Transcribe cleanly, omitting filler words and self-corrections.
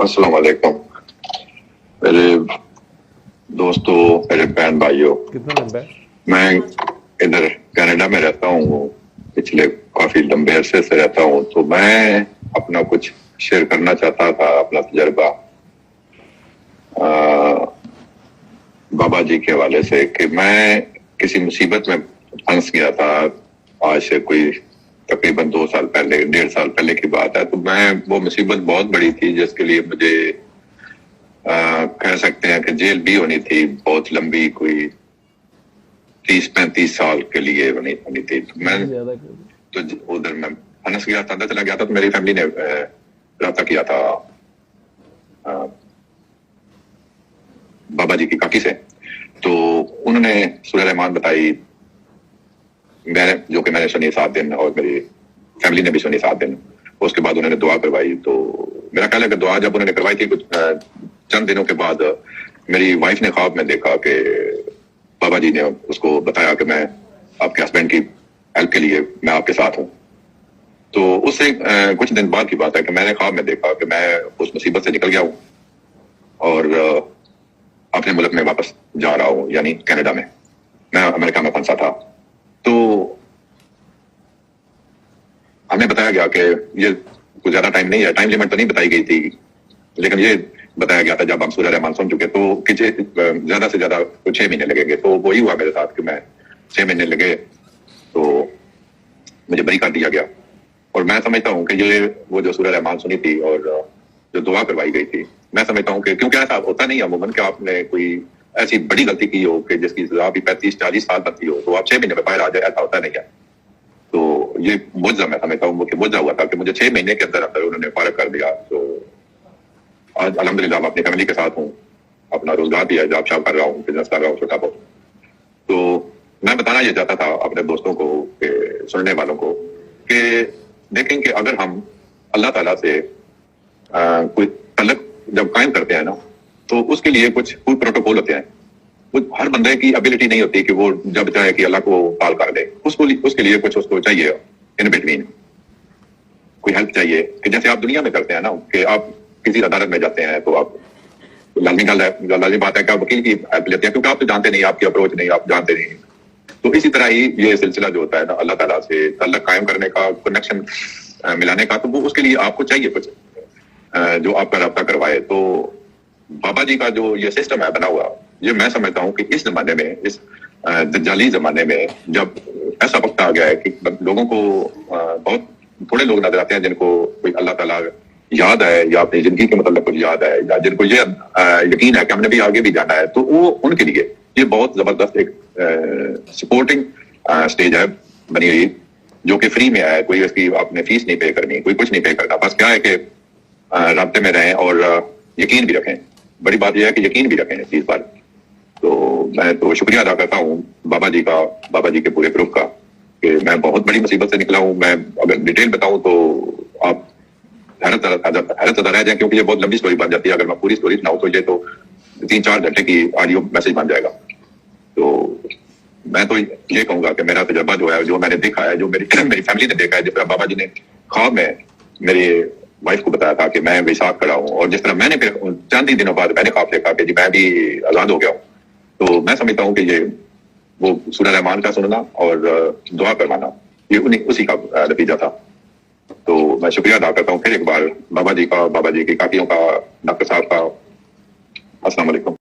अस्सलाम वालेकुम मेरे दोस्तों, मेरे बहन भाइयों। कितना लंबा है? मैं इधर कनाडा में रहता हूँ, पिछले काफी लंबे अरसे से रहता हूँ। तो मैं अपना कुछ शेयर करना चाहता था, अपना तजर्बा बाबा जी के हवाले से, कि मैं किसी मुसीबत में फंस गया था। आज से कोई तकरीबन 2 साल पहले, 1.5 साल पहले की बात है। तो मैं, वो मुसीबत बहुत बड़ी थी जिसके लिए मुझे कह सकते हैं कि जेल भी होनी थी, बहुत लंबी, कोई 30-35 साल के लिए होनी थी। तो मैं तो उधर मैं फंस गया था, अंदर चला गया था। तो मेरी फैमिली ने रब्ता किया था बाबा जी की काकी से। तो उन्होंने सूरह रहमान बताई, मैंने सुनी 7 दिन, और मेरी फैमिली ने भी सुनी 7 दिन। उसके बाद उन्होंने दुआ करवाई। तो मेरा ख्याल है कि दुआ जब उन्होंने करवाई थी, कुछ चंद दिनों के बाद मेरी वाइफ ने ख्वाब में देखा कि बाबा जी ने उसको बताया कि मैं आपके हस्बैंड की हेल्प के लिए मैं आपके साथ हूँ। तो उससे कुछ दिन बाद की बात है कि मैंने ख्वाब में देखा कि मैं उस मुसीबत से निकल गया हूँ और अपने मुल्क में वापस जा रहा हूँ, यानी कनाडा में। मैं अमेरिका में फंसा था। तो हमें बताया गया कि ये कुछ ज्यादा टाइम नहीं है, टाइम लिमिट तो नहीं बताई गई थी, लेकिन ये बताया गया था जब हम सूरह रहमान सुन चुके तो कि ज्यादा से ज्यादा 6 महीने लगेंगे। तो वही हुआ मेरे साथ कि मैं 6 महीने लगे तो मुझे बरी कर दिया गया। और मैं समझता हूँ कि ये वो जो सूरह रहमान सुनी थी और जो दुआ करवाई गई थी, मैं समझता हूँ कि क्योंकि ऐसा होता नहीं है अमूमन कि आपने कोई ऐसी बड़ी गलती की हो कि जिसकी सजा भी 35-40 साल बनती हो तो आप 6 महीने में बाहर आ जाए, ऐसा होता नहीं है। तो ये मुआवजा मैं समझता हूँ कि मुआवजा हुआ था कि मुझे 6 महीने के अंदर अंदर उन्होंने फारग कर दिया। तो आज अल्हम्दुलिल्लाह मैं अपनी फैमिली के साथ हूँ, अपना रोजगार भी है, जॉब शॉप कर रहा हूँ, बिजनेस कर रहा हूँ छोटा बहुत। तो मैं बताना ये चाहता था अपने दोस्तों को, सुनने वालों को, कि देखें कि अगर हम अल्लाह ताला से कोई तल्लुक जब कायम करते हैं ना, तो उसके लिए कुछ प्रोटोकॉल होते हैं। हर बंदे की एबिलिटी नहीं होती कि वो जब चाहे कि अल्लाह को कॉल कर दे। उसके लिए कुछ उसको चाहिए इन बिटवीन, कोई हेल्प चाहिए। कि जैसे आप दुनिया में करते हैं ना, कि आप किसी अदालत में जाते हैं तो आप लाजमी बात है कि आप वकील की हेल्प लेते हैं, क्योंकि आप तो जानते नहीं, आपकी अप्रोच नहीं, आप जानते नहीं। तो इसी तरह ही ये सिलसिला जो होता है ना, अल्लाह ताला से तल्लुक कायम करने का, कनेक्शन मिलाने का, तो वो उसके लिए आपको चाहिए कुछ जो आपका रब्ता करवाए। तो बाबा जी का जो ये सिस्टम है बना हुआ, ये मैं समझता हूँ कि इस जमाने में, इस दज्जाली जमाने में, जब ऐसा वक्त आ गया है कि लोगों को बहुत थोड़े लोग नजर आते हैं जिनको कोई अल्लाह ताला याद है या अपनी जिंदगी के मतलब कुछ याद है, या जिनको ये यकीन है कि हमने भी आगे भी जाना है। तो वो उनके लिए ये बहुत जबरदस्त एक सपोर्टिंग स्टेज है बनी हुई, जो कि फ्री में है। कोई इसकी आपने फीस नहीं पे करनी, कोई कुछ नहीं पे करना। बस क्या है कि राब्ते में रहें और यकीन भी रखें। बड़ी बात यह है कि यकीन भी रखें इस चीज पर। तो मैं तो शुक्रिया अदा करता हूँ बाबा जी का, बाबा जी के पूरे ग्रुप का, कि मैं बहुत बड़ी मुसीबत से निकला हूँ। मैं अगर डिटेल बताऊं तो आप हैरत रह जाए, क्योंकि ये बहुत लंबी स्टोरी बन जाती है। अगर मैं पूरी स्टोरी सुनाऊं तो ये तो 3-4 घंटे की ऑडियो मैसेज बन जाएगा। तो मैं तो ये कहूंगा कि मेरा तजर्बा जो है, जो मैंने देखा है, जो मेरी फैमिली ने देखा है, जिस तरह बाबा जी ने ख्वाब में मेरी वाइफ को बताया था कि मैं विसाख खड़ा हूँ, और जिस तरह मैंने फिर चंद ही दिनों बाद मैंने ख्वाब देखा कि जी मैं भी आजाद हो गया हूँ। तो मैं समझता हूँ कि ये वो सूरह रहमान का सुनना और दुआ करवाना, ये उसी का नतीजा था। तो मैं शुक्रिया अदा करता हूँ फिर एक बार बाबा जी का, बाबा जी की काकियों का, डॉक्टर साहब का। अस्सलाम वालेकुम।